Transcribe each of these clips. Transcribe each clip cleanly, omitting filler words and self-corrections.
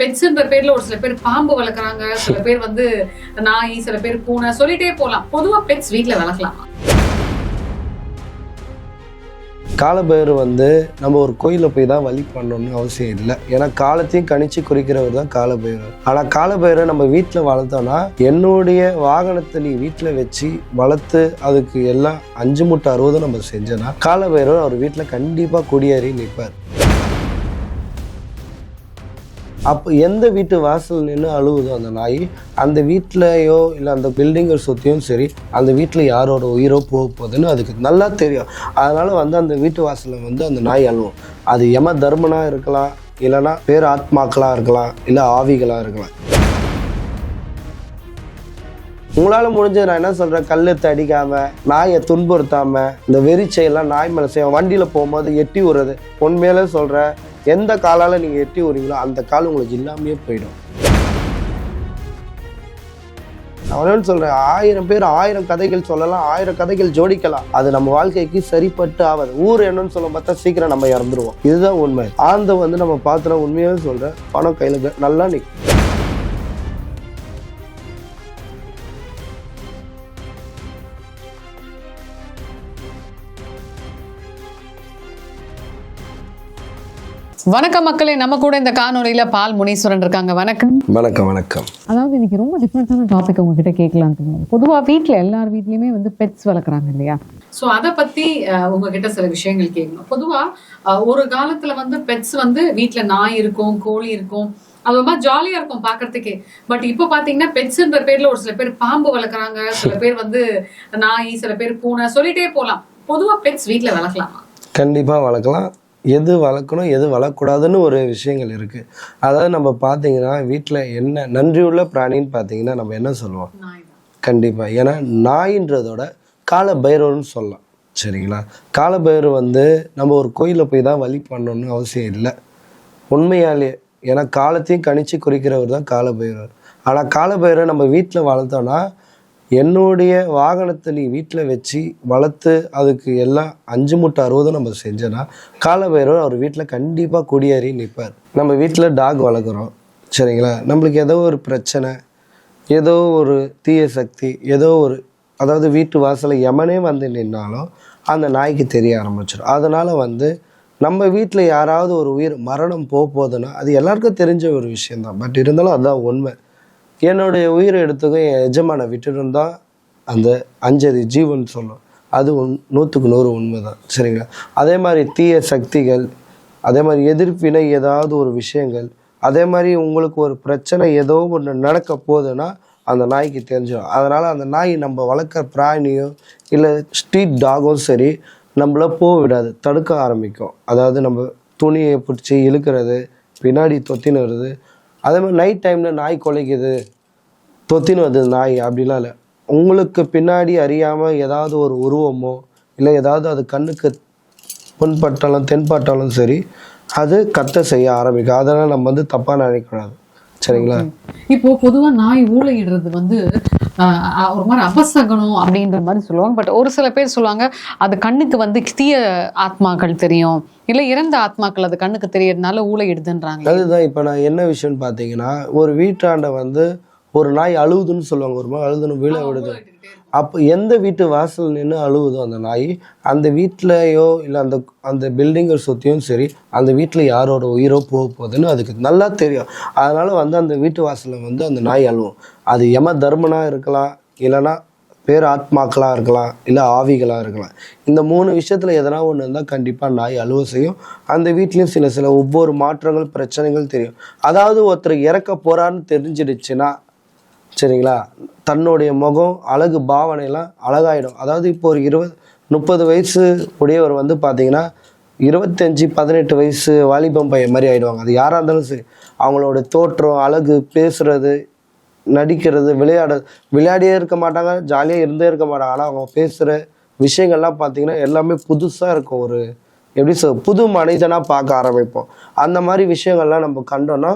பெட்ஸ்ன்ற பேர்ல ஒரு சில பேர் பாம்பு வளர்க்குறாங்க, சில பேர் நாய், சில பேர் பூனை, சொல்லிட்டே போலாம். பொதுவா பெட்ஸ் வீட்ல வளர்க்கலாமா? காலபைரவர் நம்ம ஒரு கோயிலில் போய் தான் வழி பண்ணணும்னு அவசியம் இல்லை. ஏன்னா காலத்தையும் கணிச்சு குறிக்கிறவர் தான் காலபைரவர். ஆனால் காலபைரவர் நம்ம வீட்டில் வளர்த்தோன்னா, என்னுடைய வாகனத்தை நீ வீட்டில் வச்சு வளர்த்து அதுக்கு எல்லாம் 5 மூட்டை 60 நம்ம செஞ்சோன்னா காலபைரவர் அவர் வீட்டில் கண்டிப்பாக குடியேறி நிற்பார். அப்போ எந்த வீட்டு வாசல் நின்று அழுவுதோ அந்த நாய், அந்த வீட்டிலையோ இல்லை அந்த பில்டிங்கை சுற்றியும் சரி, அந்த வீட்டில் யாரோட உயிரோ போக போகுதுன்னு அதுக்கு நல்லா தெரியும். அதனால் அந்த வீட்டு வாசலில் அந்த நாய் அழுவும். அது யம தர்மனாக இருக்கலாம், இல்லைன்னா பேர் ஆத்மாக்களாக இருக்கலாம், இல்லை ஆவிகளாக இருக்கலாம். உங்களால் முடிஞ்ச நான் என்ன சொல்கிறேன், கல்லெத்து அடிக்காமல், நாயை துன்புறுத்தாமல், இந்த வெறிச்சையெல்லாம் நாய் மேலே செய்யும். வண்டியில் போகும்போது எட்டி விடுறது, உண்மையிலே சொல்கிறேன், எந்த காலால் நீங்கள் எட்டி விடுறீங்களோ அந்த கால் உங்களுக்கு இல்லாமையே போயிடும். நான் சொல்கிறேன், 1000 பேர் 1000 கதைகள் சொல்லலாம், 1000 கதைகள் ஜோடிக்கலாம். அது நம்ம வாழ்க்கைக்கு சரிப்பட்டு ஆகாது. ஊர் என்னன்னு சொல்ல பார்த்தா சீக்கிரம் நம்ம இறந்துருவோம். இதுதான் உண்மை. ஆந்த நம்ம பார்த்துனா உண்மையாக சொல்கிறேன், பணம் கையில் நல்லா நிற்கும். வணக்கம் மக்களே, நம்ம கூட இந்த காணொலியில பால் முனீஸ்வரன் இருக்காங்க. வணக்கம். வணக்கம். வணக்கம். அதாவது இன்னைக்கு ரொம்ப டிஃப்ரெண்டான டாபிக் உங்ககிட்ட கேட்கலான்னு. பொதுவா வீட்டில் எல்லார் வீட்லயுமே பெட்ஸ் வளர்க்குறாங்க இல்லையா? ஸோ அதை பத்தி உங்ககிட்ட சில விஷயங்கள் கேட்கணும். பொதுவா ஒரு காலத்துல பெட்ஸ் வீட்டில் நாய் இருக்கும், கோழி இருக்கும், அது ரொம்ப ஜாலியா இருக்கும் பாக்குறதுக்கே. பட் இப்போ பாத்தீங்கன்னா பெட்ஸ்ன்ற பேர்ல ஒரு சில பேர் பாம்பு வளர்க்குறாங்க, சில பேர் நாய், சில பேர் பூனை, சொல்லிட்டே போலாம். பொதுவா பெட்ஸ் வீட்டுல வளர்க்கலாமா? கண்டிப்பா வளர்க்கலாம். எது வளர்க்கணும், எது வளர்க்கக்கூடாதுன்னு ஒரு விஷயங்கள் இருக்குது. அதாவது நம்ம பார்த்தீங்கன்னா வீட்டில் என்ன நன்றியுள்ள பிராணின்னு பார்த்தீங்கன்னா நம்ம என்ன சொல்லுவோம்? கண்டிப்பாக. ஏன்னா நாயின்றதோட காலபைரவர்னு சொல்லலாம். சரிங்களா? காலபைரவர் நம்ம ஒரு கோயிலில் போய் தான் வழி பண்ணணும்னு அவசியம் இல்லை, உண்மையாலே. ஏன்னா காலத்தையும் கணிச்சு குறிக்கிறவர் தான் காலபைரவர். ஆனால் காலபைரவர் நம்ம வீட்டில் வளர்த்தோன்னா, என்னுடைய வாகனத்தை நீ வீட்டில் வச்சு வளர்த்து அதுக்கு எல்லாம் 5 மூட்டை 60 நம்ம செஞ்சோன்னா காலபைரவர் அவர் வீட்டில் கண்டிப்பாக குடியேறி நிற்பார். நம்ம வீட்டில் டாக் வளர்க்குறோம், சரிங்களா? நம்மளுக்கு ஏதோ ஒரு பிரச்சனை, ஏதோ ஒரு தீய சக்தி, ஏதோ ஒரு, அதாவது வீட்டு வாசலை யமனே நின்னாலும் அந்த நாய்க்கு தெரிய ஆரம்பிச்சிடும். அதனால் நம்ம வீட்டில் யாராவது ஒரு உயிர் மரணம் போகுதுன்னா அது எல்லாருக்கும் தெரிஞ்ச ஒரு விஷயந்தான். பட் இருந்தாலும் அதுதான் உண்மை. என்னுடைய உயிரை எடுத்துக்க என் எஜமான விட்டுருந்தா அந்த 5 ஜீவன் சொல்லும். அது 100க்கு 100 உண்மை தான். சரிங்களா? அதே மாதிரி தீய சக்திகள், அதே மாதிரி எதிர்ப்பினை ஏதாவது ஒரு விஷயங்கள், அதே மாதிரி உங்களுக்கு ஒரு பிரச்சனை ஏதோ ஒன்று நடக்க போகுதுன்னா அந்த நாய்க்கு தெரிஞ்சிடும். அதனால் அந்த நாய் நம்ம வளர்க்குற பிராணியோ இல்லை ஸ்ட்ரீட் டாகும் சரி நம்மள போக விடாது, தடுக்க ஆரம்பிக்கும். அதாவது நம்ம துணியை பிடிச்சி இழுக்கிறது, பின்னாடி தொத்தின்னு வருது. அதே மாதிரி நைட் டைமில் நாய் குலைக்குது, தொத்தின்னு வருது நாய், அப்படிலாம் இல்லை. உங்களுக்கு பின்னாடி அறியாமல் ஏதாவது ஒரு உருவமோ இல்லை ஏதாவது அது கண்ணுக்கு புண்பட்டாலும் தென்பட்டாலும் சரி அது கத்த செய்ய ஆரம்பிக்கும். அதனால் நம்ம தப்பாக நினைக்கக்கூடாது. சரிங்களா? இப்போ பொதுவா நாய் ஊளையிடுறது ஒரு மாதிரி அபசகனம் அப்படின்ற மாதிரி சொல்லுவாங்க. பட் ஒரு சில பேர் சொல்லுவாங்க அது கண்ணுக்கு தீய ஆத்மாக்கள் தெரியும், இல்லை இறந்த ஆத்மாக்கள் அது கண்ணுக்கு தெரியறதுனால ஊளையிடுதுன்றாங்க. அதுதான் இப்போ நான் என்ன விஷயம்னு பார்த்தீங்கன்னா, ஒரு வீட்டாண்ட ஒரு நாய் அழுவுதுன்னு சொல்லுவாங்க, ஒரு மாதிரி அழுதுன்னு வீழ விடுது. அப்போ எந்த வீட்டு வாசல் நின்று அழுவுதோ அந்த நாய், அந்த வீட்டிலையோ இல்லை அந்த அந்த பில்டிங்கை சுற்றியும் சரி, அந்த வீட்டில் யாரோட உயிரோ போக போகுதுன்னு அதுக்கு நல்லா தெரியும். அதனால் அந்த வீட்டு வாசலில் அந்த நாய் அழுவும். அது யம தர்மனாக இருக்கலாம், இல்லைன்னா பேர் ஆத்மாக்களாக இருக்கலாம், இல்லை ஆவிகளாக இருக்கலாம். இந்த 3 விஷயத்தில் எதனா ஒன்று இருந்தால் கண்டிப்பாக நாய் அழுவ செய்யும். அந்த வீட்லேயும் சில ஒவ்வொரு மாற்றங்கள் பிரச்சனைகள் தெரியும். அதாவது ஒருத்தர் இறக்க போகிறான்னு தெரிஞ்சிடுச்சுன்னா, சரிங்களா, தன்னுடைய முகம் அழகு பாவனையெல்லாம் அழகாயிடும். அதாவது இப்போ ஒரு 20-30 வயசு உடையவர் பார்த்தீங்கன்னா 25-18 வயசு வாலிபம் பையன் மாதிரி ஆகிடுவாங்க. அது யாராக இருந்தாலும் சரி, அவங்களோட தோற்றம், அழகு, பேசுகிறது, நடிக்கிறது, விளையாடியே இருக்க மாட்டாங்க, ஜாலியாக இருந்தே இருக்க மாட்டாங்க. ஆனால் அவங்க பேசுகிற விஷயங்கள்லாம் பார்த்தீங்கன்னா எல்லாமே புதுசாக இருக்கும். ஒரு எப்படி புது மனிதனாக பார்க்க ஆரம்பிப்போம். அந்த மாதிரி விஷயங்கள்லாம் நம்ம கண்டோன்னா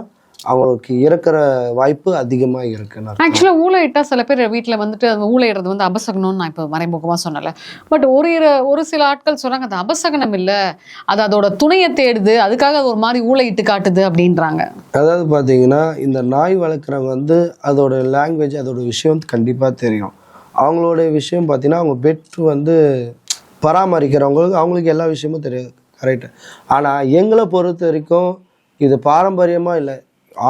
அவங்களுக்கு இறக்குற வாய்ப்பு அதிகமாக இருக்குன்னு. ஆக்சுவலாக ஊழையிட்டா சில பேர் வீட்டில் வந்துட்டு அது ஊழையிடுறது வந்து அபசகனம்னு நான் இப்போ மறைமுகமாக சொன்னல. பட் ஒரு சில ஆட்கள் சொல்கிறாங்க அது அபசகனம் இல்லை, அது அதோட துணையை தேடுது, அதுக்காக அது ஒரு மாதிரி ஊழையிட்டு காட்டுது அப்படின்றாங்க. அதாவது பார்த்தீங்கன்னா இந்த நாய் வளர்க்குறவங்க வந்து அதோட லாங்குவேஜ் அதோட விஷயம் கண்டிப்பாக தெரியும். அவங்களோட விஷயம் பார்த்தீங்கன்னா அவங்க பெட் வந்து பராமரிக்கிறவங்களுக்கு அவங்களுக்கு எல்லா விஷயமும் தெரியும், கரெக்டு. ஆனால் எங்களை பொறுத்த வரைக்கும் இது பாரம்பரியமாக இல்லை,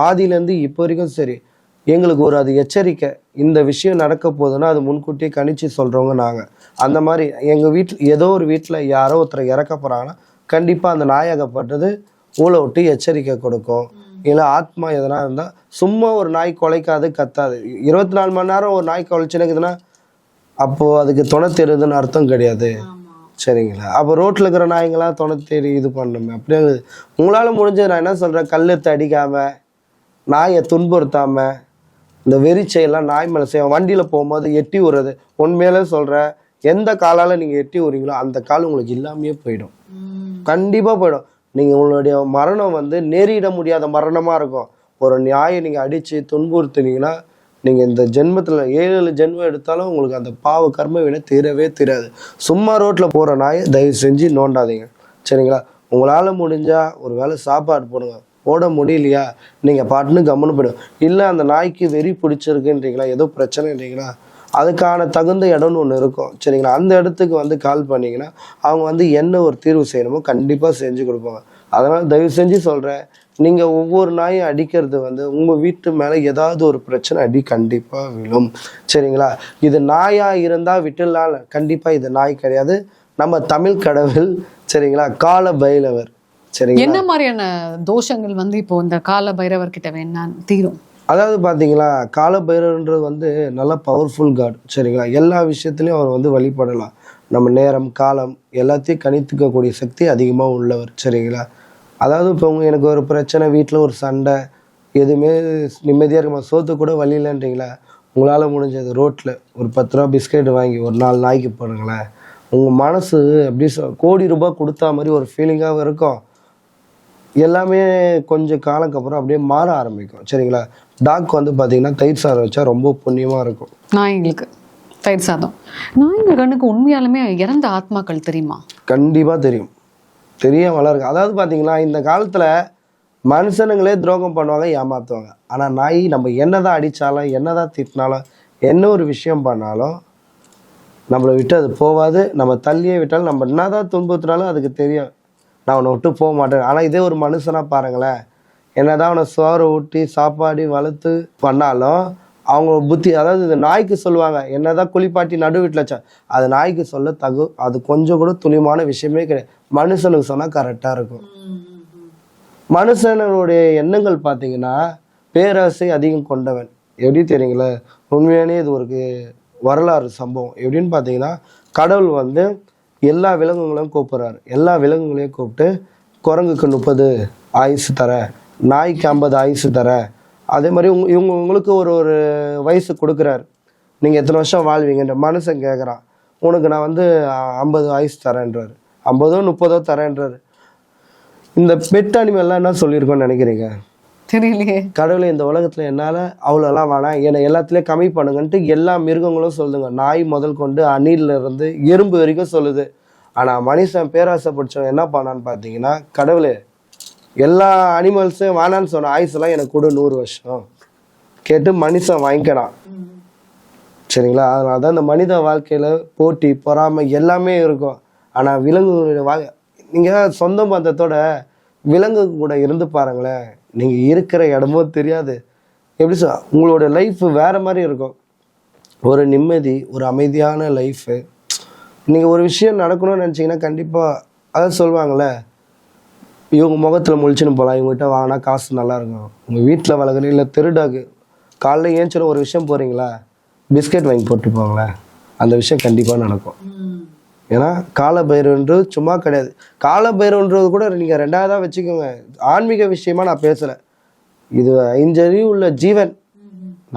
ஆதியிலேருந்து இப்போ வரைக்கும் சரி, எங்களுக்கு ஒரு அது எச்சரிக்கை. இந்த விஷயம் நடக்க போகுதுன்னா அது முன்கூட்டியே கணிச்சு சொல்கிறவங்க நாங்கள். அந்த மாதிரி எங்கள் வீட்டில் ஏதோ ஒரு வீட்டில் யாரோ ஒருத்தர் இறக்க போகிறாங்கன்னா கண்டிப்பாக அந்த நாயகப்பட்டது ஊழ விட்டு எச்சரிக்கை கொடுக்கும். இல்லை ஆத்மா எதனா இருந்தால் சும்மா ஒரு நாய் குலைக்காது, கத்தாது. 24 மணி நேரம் ஒரு நாய் குலைச்சுனுக்குதுன்னா அப்போது அதுக்கு துணை தெரியுதுன்னு அர்த்தம் கிடையாது, சரிங்களா? அப்போ ரோட்டில் இருக்கிற நாய்ங்களாம் துணை தேடி இது பண்ணணுமே. அப்படியே உங்களால் முடிஞ்சது நான் என்ன சொல்கிறேன், கல்லெடுத்து அடிக்காமல், நாயை துன்புறுத்தாமல், இந்த வெறிச்சையெல்லாம் நாய் மேலே செய்வோம். வண்டியில் போகும்போது எட்டி விடுறது, உண்மையிலே சொல்கிறேன், எந்த காலால் நீங்கள் எட்டி விடுறீங்களோ அந்த கால் உங்களுக்கு இல்லாமையே போயிடும், கண்டிப்பாக போயிடும். நீங்கள் உங்களுடைய மரணம் வந்து நேரிட முடியாத மரணமாக இருக்கும். ஒரு நாயை நீங்கள் அடித்து துன்புறுத்துனீங்கன்னா நீங்கள் இந்த ஜென்மத்தில் 7 ஜென்மம் எடுத்தாலும் உங்களுக்கு அந்த பாவ கர்ம வினை தீரவே தீராது. சும்மா ரோட்டில் போகிற நாயை தயவு செஞ்சு நோண்டாதீங்க, சரிங்களா? உங்களால் முடிஞ்சால் ஒரு வேளை சாப்பாடு போடுங்க, போட முடியலையா நீங்கள் பாட்டுன்னு கம்முன்னு போயிடும். இல்லை அந்த நாய்க்கு வெறி பிடிச்சிருக்குன்றீங்களா, ஏதோ பிரச்சனைன்றீங்களா, அதுக்கான தகுந்த இடம்னு ஒன்று இருக்கும், சரிங்களா? அந்த இடத்துக்கு வந்து கால் பண்ணிங்கன்னா அவங்க வந்து என்ன ஒரு தீர்வு செய்யணுமோ கண்டிப்பாக செஞ்சு கொடுப்பாங்க. அதனால் தயவு செஞ்சு சொல்கிறேன், நீங்கள் ஒவ்வொரு நாயும் அடிக்கிறது வந்து உங்கள் வீட்டு மேலே ஏதாவது ஒரு பிரச்சனை அடி கண்டிப்பாக விழும், சரிங்களா? இது நாயாக இருந்தால் விட்டுலாம், கண்டிப்பாக இது நாய் கிடையாது, நம்ம தமிழ் கடவுள், சரிங்களா? கால பைரவர், சரிங்களா? என்ன மாதிரியான தோஷங்கள் வந்து இப்போ இந்த கால பைரவர் கிட்ட வேணா தீரும்? அதாவது பார்த்தீங்களா, கால பைரவன்றது வந்து நல்ல பவர்ஃபுல் காட், சரிங்களா? எல்லா விஷயத்துலையும் அவர் வந்து வழிபடலாம். நம்ம நேரம் காலம் எல்லாத்தையும் கணித்துக்கக்கூடிய சக்தி அதிகமாக உள்ளவர், சரிங்களா? அதாவது இப்போ எனக்கு ஒரு பிரச்சனை, வீட்டில் ஒரு சண்டை, எதுவுமே நிம்மதியாக இருக்குமா, சோத்து கூட வழி இல்லைன்றீங்களா, உங்களால் முடிஞ்சது ரோட்டில் ஒரு 10 ரூபா பிஸ்கெட் வாங்கி ஒரு 4 நாய்க்கு போடுங்களேன். உங்கள் மனசு அப்படி கோடி ரூபாய் கொடுத்தா மாதிரி ஒரு ஃபீலிங்காகவும் இருக்கும். எல்லாமே கொஞ்சம் காலக்கு அப்புறம் அப்படியே மாற ஆரம்பிக்கும், சரிங்களா? டாக் வந்து பார்த்தீங்கன்னா தயிர் சாதம் வச்சா ரொம்ப புண்ணியமாக இருக்கும். நாய்களுக்கு தயிர் சாதம், நாய்ங்க கண்ணுக்கு உண்மையாலுமே இறந்த ஆத்மாக்கள் தெரியுமா? கண்டிப்பாக தெரியும், தெரிய வளருக்கு. அதாவது பார்த்தீங்கன்னா இந்த காலத்தில் மனுஷனுங்களே துரோகம் பண்ணுவாங்க, ஏமாற்றுவாங்க. ஆனால் நாய் நம்ம என்னதான் அடித்தாலும் என்னதான் திட்டினாலும் என்ன ஒரு விஷயம் பண்ணாலும் நம்மளை விட்டு அது போகாது. நம்ம தள்ளியே விட்டாலும் நம்ம என்னதான் துன்புறுத்தினாலும் அதுக்கு தெரியும், நான் அவனை விட்டு போக மாட்டேன். ஆனால் இதே ஒரு மனுஷனாக பாருங்களேன், என்னதான் அவனை சோறை ஊட்டி சாப்பாடி வளர்த்து பண்ணாலும் அவங்க புத்தி, அதாவது இந்த நாய்க்கு சொல்லுவாங்க, என்னதான் குளிப்பாட்டி நடு வீட்டில் வச்சா அது நாய்க்கு சொல்ல அது கொஞ்சம் கூட துணிமான விஷயமே கிடையாது. மனுஷனுக்கு சொன்னால் கரெக்டாக இருக்கும். மனுஷனுடைய எண்ணங்கள் பார்த்தீங்கன்னா பேராசை அதிகம் கொண்டவன். எப்படி தெரியுங்களா, உண்மையானே இது ஒரு வரலாறு சம்பவம். எப்படின்னு பார்த்தீங்கன்னா, கடவுள் வந்து எல்லா விலங்குகளையும் கூப்பிட்றாரு. எல்லா விலங்குகளையும் கூப்பிட்டு குரங்குக்கு 30 ஆயுசு தர, நாய்க்கு 50 ஆயுசு தர, அதே மாதிரி உங்களுக்கு ஒரு வயசு கொடுக்குறாரு, நீங்கள் எத்தனை வருஷம் வாழ்வீங்கன்ற. மனுஷன் கேட்குறான், உனக்கு நான் வந்து 50 ஆயுசு தரேன்றாரு, 50 30 தரேன்றாரு. இந்த பெட் அனிமல்லாம் என்ன சொல்லியிருக்கோன்னு நினைக்கிறீங்க? தெரியலையே. கடவுளை இந்த உலகத்தில் என்னால் அவ்வளோலாம் வேணாம், என்னை எல்லாத்துலேயும் கம்மி பண்ணுங்கன்ட்டு எல்லா மிருகங்களும் சொல்லுங்க. நாய் முதல் கொண்டு அணில இருந்து எறும்பு வரைக்கும் சொல்லுது. ஆனால் மனுஷன் பேராசை பிடிச்சவன் என்ன பண்ணான்னு பார்த்தீங்கன்னா, கடவுளே எல்லா அனிமல்ஸும் வேணான்னு சொன்ன ஆயுசெல்லாம் எனக்கு கூட 100 வருஷம் கேட்டு மனுஷன் வாங்கிக்கிறான், சரிங்களா? அதனால தான் இந்த மனித வாழ்க்கையில் போட்டி பொறாமை எல்லாமே இருக்கும். ஆனால் விலங்குகளுடைய நீங்கள் சொந்த பந்தத்தோட விலங்கு கூட இருந்து பாருங்களேன், நீங்கள் இருக்கிற இடமும் தெரியாது. எப்படி உங்களோட லைஃப் வேறு மாதிரி இருக்கும். ஒரு நிம்மதி, ஒரு அமைதியான லைஃபு. நீங்கள் ஒரு விஷயம் நடக்கணும்னு நினச்சிங்கன்னா கண்டிப்பாக அதை சொல்லுவாங்களே, இவங்க முகத்தில் முழிச்சுன்னு போகலாம், இவங்ககிட்ட வாங்கினா காசு நல்லாயிருக்கும். உங்கள் வீட்டில் வளர்க்குறீங்க, இல்லை தெருடாக்கு காலைல ஏஞ்சிடும் ஒரு விஷயம் போகிறீங்களா, பிஸ்கெட் வாங்கி போட்டு போங்களேன், அந்த விஷயம் கண்டிப்பாக நடக்கும். ஏன்னா காலபைரவன்றது சும்மா கிடையாது. காலபைரவன்றது கூட நீங்கள் 2ஆவதாக வச்சுக்கோங்க. ஆன்மீக விஷயமா நான் பேசலை, இது 5 அறிவு உள்ள ஜீவன்.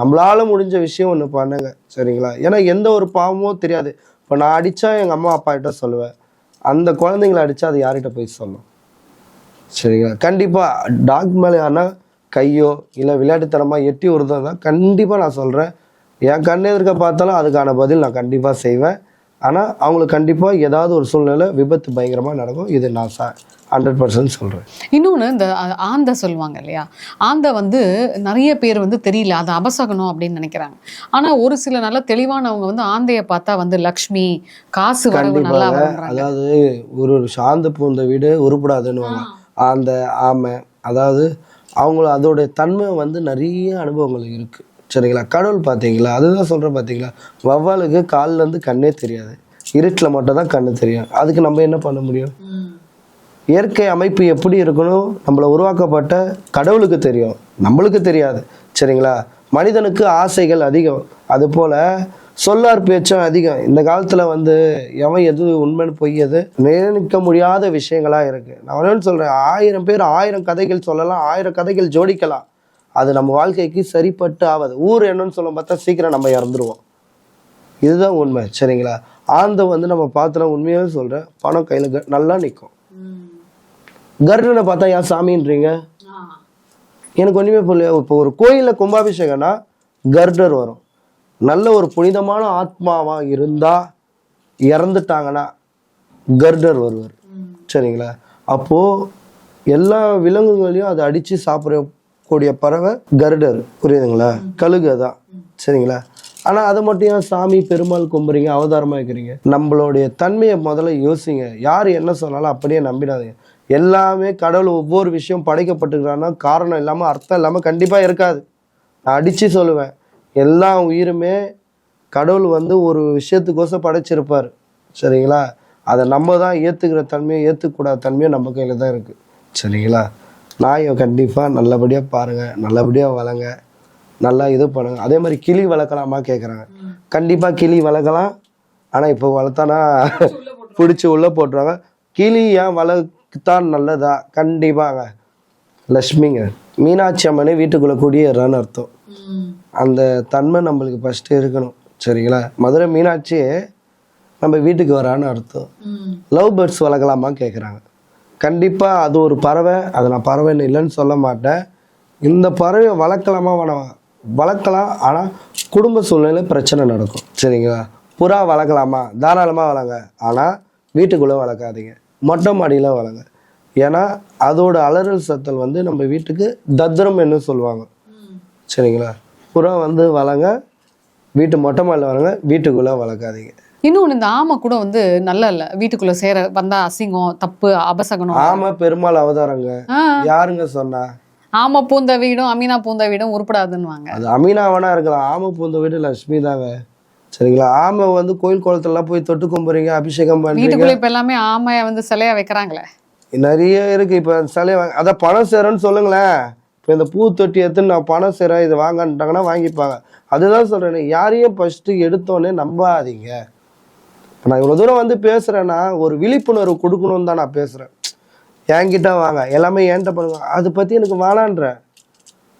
நம்மளால முடிஞ்ச விஷயம் ஒன்று பண்ணுங்க, சரிங்களா? ஏன்னா எந்த ஒரு பாவமும் தெரியாது. இப்போ நான் அடித்தா எங்கள் அம்மா அப்பா கிட்ட சொல்லுவேன், அந்த குழந்தைங்களை அடித்தா அது யார்கிட்ட போய் சொல்லும், சரிங்களா? கண்டிப்பாக டாக் மேலே யாருன்னா கையோ இல்லை விளையாட்டுத்தனமாக எட்டி உருதும் தான் கண்டிப்பாக நான் சொல்கிறேன். என் கண்ணு எதிர்க்க பார்த்தாலும் அதுக்கான பதில் நான் கண்டிப்பாக செய்வேன். ஆனால் அவங்களுக்கு கண்டிப்பாக ஏதாவது ஒரு சூழ்நிலை விபத்து பயங்கரமாக நடக்கும். இது நான் 100% சொல்கிறேன். இன்னொன்று இந்த ஆந்தை சொல்லுவாங்க இல்லையா, ஆந்தை வந்து நிறைய பேர் வந்து தெரியல, அதை அபசகணும் அப்படின்னு நினைக்கிறாங்க. ஆனால் ஒரு சில நல்ல தெளிவானவங்க வந்து ஆந்தையை பார்த்தா வந்து லக்ஷ்மி, காசு வரவு நல்லா வரும்ன்றாங்க. அதாவது ஒரு சாந்த பூந்த வீடு உருப்படாதுன்னு அந்த ஆமை, அதாவது அவங்கள அதோடைய தன்மை வந்து நிறைய அனுபவங்கள் இருக்குது. சரிங்களா? கடவுள் பார்த்தீங்களா, அதுதான் சொல்கிறேன் பார்த்தீங்களா, வவ்வாலுக்கு காலிலேருந்து கண்ணே தெரியாது, இருட்டில் மட்டும் தான் கண்ணு தெரியும். அதுக்கு நம்ம என்ன பண்ண முடியும்? இயற்கை அமைப்பு எப்படி இருக்கணும் நம்மளை உருவாக்கப்பட்ட கடவுளுக்கு தெரியும், நம்மளுக்கு தெரியாது. சரிங்களா? மனிதனுக்கு ஆசைகள் அதிகம், அதுபோல் சொல்லார் பேச்சும் அதிகம். இந்த காலத்தில் வந்து எவன் எது உண்மைன்னு பொய் எது நிர்ணயிக்க முடியாத விஷயங்களாக இருக்குது. நான் ஒன்று சொல்கிறேன், 1000 பேர் 1000 கதைகள் சொல்லலாம், 1000 கதைகள் ஜோடிக்கலாம். அது நம்ம வாழ்க்கைக்கு சரிப்பட்டு ஆகாது. ஊர் என்னன்னு சொல்ல பார்த்தா சீக்கிரம் நம்ம இறந்துருவோம். இதுதான் உண்மை. சரிங்களா? ஆந்தை வந்து நம்ம பார்த்தோம், உண்மையாகவே சொல்கிறேன், பணம் கையில் நல்லா நிற்கும். கர்டனை பார்த்தா ஏன் சாமின்றீங்க? எனக்கு ஒன்றுமே புரியல. இப்போ ஒரு கோயிலில் கும்பாபிஷேகம்னா கர்டர் வரும். நல்ல ஒரு புனிதமான ஆத்மாவா இருந்தால் இறந்துட்டாங்கன்னா கர்டர் வருவார். சரிங்களா? அப்போது எல்லா விலங்குகளையும் அதை அடித்து சாப்பிடக்கூடிய பறவை கர்டர். புரியுதுங்களா? கழுகு தான். சரிங்களா? ஆனால் அதை மட்டும் ஏன் சாமி பெருமாள் கும்புறீங்க, அவதாரமாக இருக்கிறீங்க? நம்மளுடைய தன்மையை முதல்ல யோசிங்க. யார் என்ன சொன்னாலும் அப்படியே நம்பிடாதீங்க. எல்லாமே கடவுள் ஒவ்வொரு விஷயம் படைக்கப்பட்டுக்கிறான்னா காரணம் இல்லாமல் அர்த்தம் இல்லாமல் கண்டிப்பாக இருக்காது. நான் அடித்து சொல்லுவேன், எல்லா உயிருமே கடவுள் வந்து ஒரு விஷயத்துக்கோசம் படைச்சிருப்பார். சரிங்களா? அதை நம்ம தான் ஏற்றுக்கிற தன்மையை ஏற்றுக்கூடாத தன்மையும் நம்ம கையில் தான் இருக்குது. சரிங்களா? நாயை கண்டிப்பாக நல்லபடியாக பாருங்கள், நல்லபடியாக வளங்க, நல்லா இது பண்ணுங்க. அதே மாதிரி கிளி வளர்க்கலாமா கேட்குறாங்க. கண்டிப்பாக கிளி வளர்க்கலாம். ஆனால் இப்போ வளர்த்தானா பிடிச்சி உள்ளே போட்டுருவாங்க. கிளி ஏன் வளர்த்தான் நல்லதா? கண்டிப்பாங்க. லக்ஷ்மிங்க, மீனாட்சி அம்மனே வீட்டுக்குள்ளே குடியேறான்னு அர்த்தம். அந்த தன்மை நம்மளுக்கு ஃபஸ்ட்டு இருக்கணும். சரிங்களா? மதுரை மீனாட்சியே நம்ம வீட்டுக்கு வரான்னு அர்த்தம். லவ் பேர்ட்ஸ் வளர்க்கலாமா கேட்குறாங்க. கண்டிப்பாக அது ஒரு பறவை. அதை நான் பறவைன்னு இல்லைன்னு சொல்ல மாட்டேன். இந்த பறவையை வளர்க்கலாமா வேணாமா? வளர்க்கலாம். ஆனால் குடும்ப சூழ்நிலை பிரச்சனை நடக்கும். சரிங்களா? புறா வளர்க்கலாமா? தாராளமாக வளங்க. ஆனால் வீட்டுக்குள்ளே வளர்க்காதீங்க, மொட்டை மாடியில் வளங்க. ஏன்னா அதோட அலறல் சத்தல் வந்து நம்ம வீட்டுக்கு தத்ரம் என்ன சொல்லுவாங்க. சரிங்களா? புறா வந்து வளங்க, வீட்டு மொட்டை மாடியில் வளங்க, வீட்டுக்குள்ளே வளர்க்காதீங்க. இன்னொன்று, இந்த ஆமை கூட வந்து நல்ல இல்லை, வீட்டுக்குள்ளே சேர வந்தால் அசிங்கம், தப்பு, அபசகனம். ஆமை பெருமாள் அவதாரங்க. யாருங்க சொன்னா? ஆமை பூந்த வீடும் அமீனா பூந்த வீடும் உருப்படாதுன்னுவாங்க. அது அமீனாவனா இருக்கலாம், ஆமை பூந்த வீடு லட்சுமி தாங்க. சரிங்களா? ஆமை வந்து கோயில் குளத்துலாம் போய் தொட்டு கும்புறீங்க, அபிஷேகம் பண்ணுறீங்க. வீட்டுக்குள்ளே இப்போ எல்லாமே ஆமையை வந்து சிலையா வைக்கிறாங்களே, நிறைய இருக்கு. இப்போ சிலையை அதை பணம் சேரன்னு சொல்லுங்களேன். இப்போ இந்த பூ தொட்டி எடுத்து நான் பணம் சேரேன் இது வாங்கன்ட்டாங்கன்னா வாங்கிப்பாங்க. அதுதான் சொல்கிறேன், யாரையும் ஃபஸ்ட்டு எடுத்தோன்னே நம்பாதீங்க. நான் இவ்வளோ தூரம் வந்து பேசுகிறேன்னா ஒரு விழிப்புணர்வு கொடுக்கணும்னு தான் நான் பேசுகிறேன். என்கிட்ட வாங்க, எல்லாமே என்கிட்ட பண்ணுங்க, அதை பற்றி எனக்கு வேணான்ற.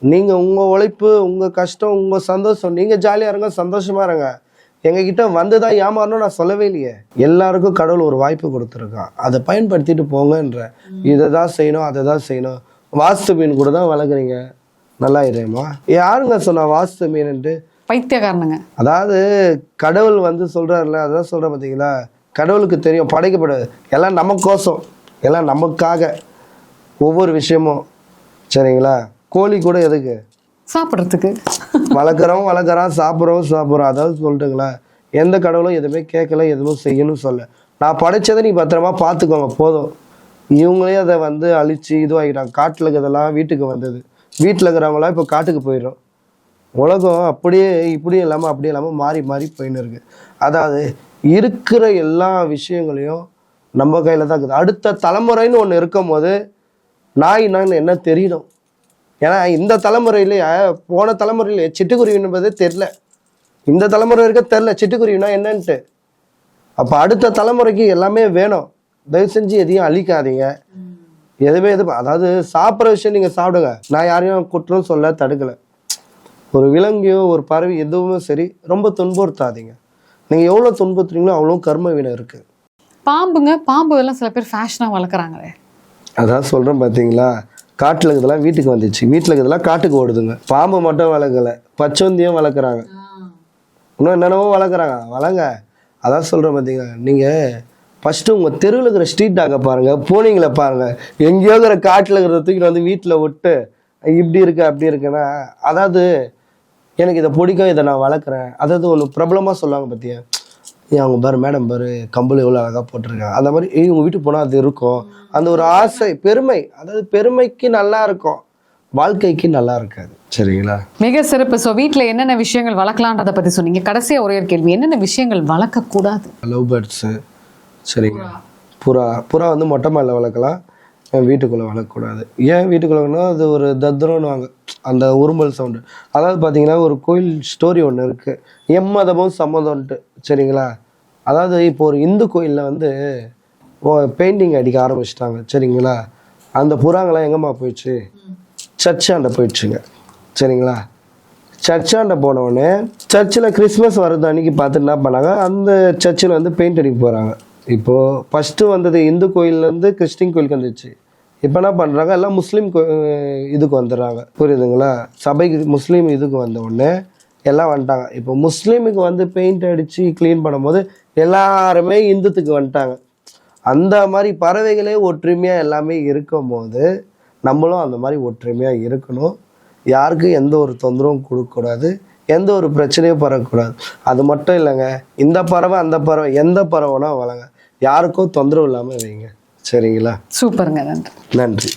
நீங்கள் உங்கள் உழைப்பு, உங்கள் கஷ்டம், உங்கள் சந்தோஷம், நீங்கள் ஜாலியாக இருங்க, சந்தோஷமாக இருங்க. எங்ககிட்ட வந்து தான் ஏமாறணும் நான் சொல்லவே இல்லையே. எல்லாருக்கும் கடவுள் ஒரு வாய்ப்பு கொடுத்துருக்கான், அதை பயன்படுத்திட்டு போங்கன்ற. இதை தான் செய்யணும், அதை தான் செய்யணும். வாஸ்து மீன் கூட தான் வளர்க்குறீங்க, நல்லா இருமா. யாருங்க சொன்னா வாஸ்து மீன்ட்டு? பைத்தியக்காரனுங்க. அதாவது கடவுள் வந்து சொல்கிறாருல, அதான் சொல்கிறேன் பார்த்தீங்களா, கடவுளுக்கு தெரியும் படைக்கப்படுது எல்லாம் நமக்கோசம், எல்லாம் நமக்காக ஒவ்வொரு விஷயமும். சரிங்களா? கோழி கூட எதுக்கு? சாப்பிட்றதுக்கு. வளர்க்குறோம், சாப்பிட்றோம். அதாவது சொல்லிட்டுங்களா, எந்த கடவுளும் எதுவுமே கேட்கல, எதுவும் செய்யணும் சொல்ல. நான் படைச்சதை நீ பத்திரமா பார்த்துக்கோங்க போதும். இவங்களே அதை வந்து அழிச்சு இதுவாகிட்டாங்க. காட்டில் இருக்கிறதெல்லாம் வீட்டுக்கு வந்தது, வீட்டில் இருக்கிறவங்களாம் இப்போ காட்டுக்கு போயிடும். உலகம் அப்படியே இப்படியும் இல்லாமல் அப்படியே இல்லாமல் மாறி மாறி போயின்னு இருக்கு. அதாவது இருக்கிற எல்லா விஷயங்களையும் நம்ம கையில் தான் இருக்குது. அடுத்த தலைமுறைன்னு ஒன்று இருக்கும் போது நாய் நான் என்ன தெரியணும். ஏன்னா இந்த தலைமுறையிலேயே போன தலைமுறையிலே சிட்டுக்குருவி என்பதே தெரில, இந்த தலைமுறை இருக்க தெரில சிட்டுக்குருவினா என்னன்ட்டு. அப்போ அடுத்த தலைமுறைக்கு எல்லாமே வேணும். தயவு செஞ்சு எதையும் அழிக்காதீங்க, எதுவுமே அதாவது சாப்பிட்ற விஷயம் நீங்கள் சாப்பிடுங்க, நான் யாரையும் குற்றம் சொல்ல தடுக்கலை. ஒரு விலங்கையோ ஒரு பறவை எதுவுமே சரி ரொம்ப துன்புறுத்தாதீங்க. நீங்கள் எவ்வளோ துன்புறுத்துறீங்களோ அவ்வளோ கர்ம வினை இருக்குது. பாம்பு எல்லாம் சில பேர் ஃபேஷனாக வளர்க்குறாங்களே. அதான் சொல்கிறேன் பார்த்தீங்களா, காட்டில் இருக்கிறதெல்லாம் வீட்டுக்கு வந்துச்சு, வீட்டில் இருக்கிறதெல்லாம் காட்டுக்கு ஓடுதுங்க. பாம்பு மட்டும் வளர்க்கலை, பச்சோந்தியும் வளர்க்குறாங்க, இன்னும் என்னென்னவோ வளர்க்குறாங்க. வளங்க, அதான் சொல்கிறேன் பார்த்தீங்க. நீங்கள் ஃபஸ்ட்டு உங்கள் தெருவில் இருக்கிற ஸ்ட்ரீட் டாக்கை பாருங்கள், பூனைங்களை பாருங்கள். எங்கேயோ இருக்கிற காட்டில் இருக்கிறத தூக்கிட்டு வந்து வீட்டில் விட்டு இப்படி இருக்கு அப்படி இருக்குன்னா, அதாவது எனக்கு இதை பிடிக்கும், இதை நான் வளர்க்குறேன். அதாவது ஒன்று பிரபலமாக சொல்லுவாங்க பார்த்தியா, அவங்க பாரு மேடம் பாரு கம்பளி எவ்வளோ அழகாக போட்டிருக்காங்க, அந்த மாதிரி இவங்க வீட்டுக்கு போனால் அது இருக்கும். அந்த ஒரு ஆசை, பெருமை, அதாவது பெருமைக்கு நல்லா இருக்கும், வாழ்க்கைக்கு நல்லா இருக்காது. சரிங்களா? மிக சிறப்பு. ஸோ வீட்டில் என்னென்ன விஷயங்கள் வளர்க்கலான்றதை பற்றி சொன்னீங்க. கடைசியாக ஒரே ஒரு கேள்வி, என்னென்ன விஷயங்கள் வளர்க்கக்கூடாது? Love birds. சரிங்களா? புறா வந்து மொட்டை மாடியில் வளர்க்கலாம், வீட்டுக்குள்ளே வளர்க்கக்கூடாது. ஏன் வீட்டுக்குள்ளேன்னா அது ஒரு தத்ரோன்னுவாங்க, அந்த உருமல் சவுண்டு. அதாவது பார்த்தீங்கன்னா ஒரு கோயில் ஸ்டோரி ஒன்று இருக்குது, எம்மதமும் சம்மதம்ன்ட்டு. சரிங்களா? அதாவது இப்போ ஒரு இந்து கோயிலில் வந்து பெயிண்டிங் அடிக்க ஆரம்பிச்சிட்டாங்க. சரிங்களா? அந்த புறாங்களாம் எங்கேம்மா போயிடுச்சு? சர்ச்சாண்ட போயிடுச்சுங்க. சரிங்களா? சர்ச்சாண்ட போனவுடனே சர்ச்சில் கிறிஸ்மஸ் வர்றது அன்றைக்கி பார்த்துட்டு என்ன பண்ணாங்க, அந்த சர்ச்சில் வந்து பெயிண்ட் அடிக்க போகிறாங்க. இப்போது ஃபஸ்ட்டு வந்தது இந்து கோயிலேருந்து கிறிஸ்டின் கோயிலுக்கு வந்துச்சு. இப்போ என்ன பண்ணுறாங்க, எல்லாம் முஸ்லீம் இதுக்கு வந்துடுறாங்க. புரியுதுங்களா? சபைக்கு முஸ்லீம் இதுக்கு வந்த உடனே எல்லாம் வந்துட்டாங்க. இப்போ முஸ்லீமுக்கு வந்து பெயிண்ட் அடித்து க்ளீன் பண்ணும்போது எல்லாருமே இந்துத்துக்கு வந்துட்டாங்க. அந்த மாதிரி பறவைகளே ஒற்றுமையாக எல்லாமே இருக்கும் போது நம்மளும் அந்த மாதிரி ஒற்றுமையாக இருக்கணும். யாருக்கும் எந்த ஒரு தொந்தரவும் கொடுக்கக்கூடாது, எந்த ஒரு பிரச்சனையும் பரவக்கூடாது. அது மட்டும் இல்லைங்க, இந்த பறவை அந்த பறவை எந்த பறவைனா வளங்க, யாருக்கும் தொந்தரவு இல்லாமல் வைங்க. சரிங்களா? சூப்பருங்க. நன்றி. நன்றி.